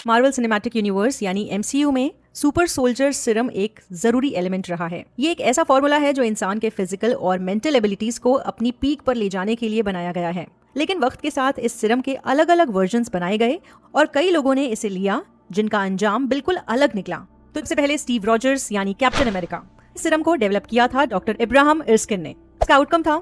Marvel cinematic universe यानी MCU में super soldier Siram एक जरूरी एलिमेंट रहा है। ये एक ऐसा फॉर्मूला है जो इंसान के फिजिकल और मेंटल एबिलिटीज को अपनी पीक पर ले जाने के लिए बनाया गया है। लेकिन वक्त के साथ इस सिरम के अलग अलग वर्जन्स बनाए गए और कई लोगों ने इसे लिया जिनका अंजाम बिल्कुल अलग निकला। तो सबसे पहले स्टीव रॉजर्स यानी कैप्टन अमेरिका इस सिरम को डेवलप किया था डॉक्टर इब्राहिम इर्स्किन ने। इसका आउटकम था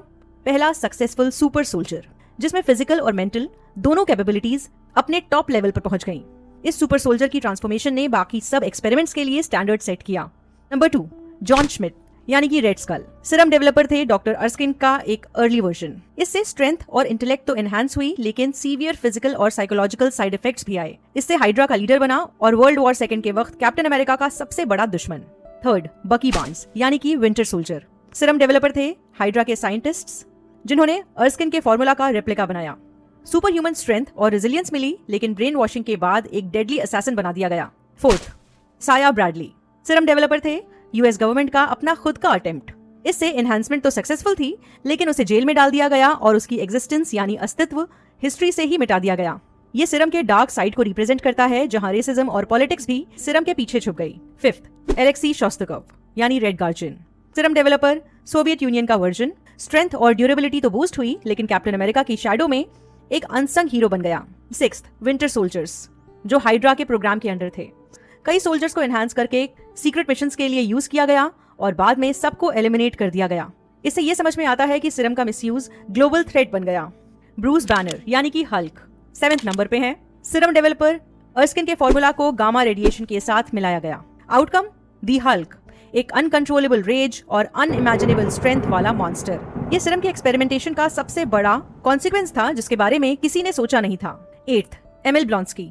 पहला सक्सेसफुल सुपर सोल्जर जिसमें फिजिकल और मेंटल दोनों कैपेबिलिटीज अपने टॉप लेवल पर पहुंच गईं। इस सुपर सोल्जर की ट्रांसफॉर्मेशन ने बाकी सब एक्सपेरिमेंट्स के लिए स्टैंडर्ड सेट किया। नंबर 2, जॉन श्मिट यानी कि रेड स्कल सिरम डेवलपर थे डॉक्टर अर्स्किन का एक अर्ली वर्जन। इससे स्ट्रेंथ और इंटेलेक्ट तो एनहांस हुई लेकिन सीवियर फिजिकल और साइकोलॉजिकल साइड इफेक्ट्स भी आए। इससे हाइड्रा का लीडर बना और वर्ल्ड वॉर सेकंड के वक्त कैप्टन अमेरिका का सबसे बड़ा दुश्मन। थर्ड, बकी बार्न्स यानी कि विंटर सोल्जर सिरम डेवलपर थे हाइड्रा के साइंटिस्ट्स जिन्होंने अर्स्किन के फॉर्मूला का रेप्लिका बनाया। सुपर ह्यूमन स्ट्रेंथ और रेजिलियंस मिली लेकिन ब्रेन वॉशिंग के बाद एक डेडली असैसिन बना दिया गया। फोर्थ, साया ब्रैडली सिरम डेवलपर थे यूएस गवर्नमेंट का अपना खुद का अटेम्प्ट। इससे एनहांसमेंट तो सक्सेसफुल थी लेकिन उसे जेल में डाल दिया गया और उसकी एग्जिस्टेंस यानी अस्तित्व हिस्ट्री से ही मिटा दिया गया। ये सिरम के डार्क साइड को रिप्रेजेंट करता है जहां रेसिज्म और पॉलिटिक्स भी सिरम के पीछे छुप गई। फिफ्थ, एलेक्सी शोस्ताकोव यानी red guardian Siram developer Soviet union का वर्जन। स्ट्रेंथ और ड्यूरेबिलिटी तो बूस्ट हुई लेकिन कैप्टन अमेरिका की शैडो में एक अनसंग हीरो बन गया। सिक्स्थ, विंटर सोल्जर्स जो हाइड्रा के प्रोग्राम के अंडर थे। कई सोल्जर्स को एनहांस करके सीक्रेट मिशंस के लिए यूज किया गया और बाद में सबको एलिमिनेट कर दिया गया। इससे ये समझ में आता है कि सिरम का मिसयूज ग्लोबल थ्रेट बन गया। ब्रूस बैनर यानी कि हल्क 7वें नंबर पे है। सिरम डेवलपर अर्स्किन के फॉर्मूला को गामा रेडिएशन के साथ मिलाया गया। आउटकम, दी हल्क एक अनकंट्रोलेबल रेज और अनइमेजिनेबल स्ट्रेंथ वाला मॉन्स्टर। ये सिरम के एक्सपेरिमेंटेशन का सबसे बड़ा कॉन्सिक्वेंस था जिसके बारे में किसी ने सोचा नहीं था। 8th, एमिल ब्लॉन्स्की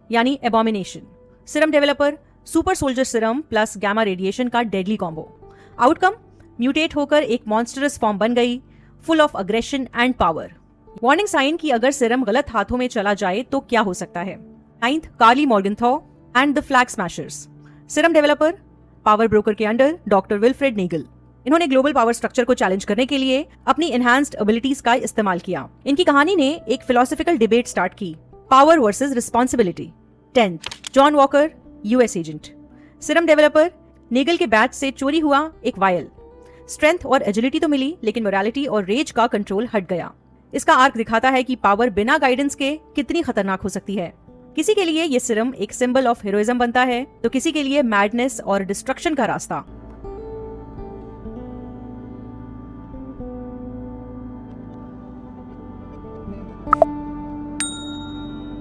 यानी Abomination serum developer super soldier serum plus gamma radiation का डेडली कॉम्बो। आउटकम, म्यूटेट होकर एक मॉन्स्टरस फॉर्म बन गई full of aggression and power. Warning sign कि अगर सिरम गलत हाथों में चला जाए तो क्या हो सकता है। 9th, Karli Morgenthau and the flag smashers serum developer power broker के अंडर डॉक्टर विल्फ्रेड नेगल। इन्होंने ग्लोबल पावर स्ट्रक्चर को चैलेंज करने के लिए अपनी एनहांस्ड एबिलिटीज का इस्तेमाल किया। इनकी कहानी ने एक फिलोसॉफिकल डिबेट स्टार्ट की, power versus responsibility. 10th, John walker US agent Siram developer Naegele के बैच से चोरी हुआ एक वायल। स्ट्रेंथ और एजिलिटी तो मिली लेकिन मोरालिटी और रेज का कंट्रोल हट गया। इसका आर्क दिखाता है कि पावर बिना गाइडेंस के कितनी खतरनाक हो सकती है। किसी के लिए ये सिरम एक सिंबल ऑफ हीरोइज्म बनता है तो किसी के लिए मैडनेस और डिस्ट्रक्शन का रास्ता।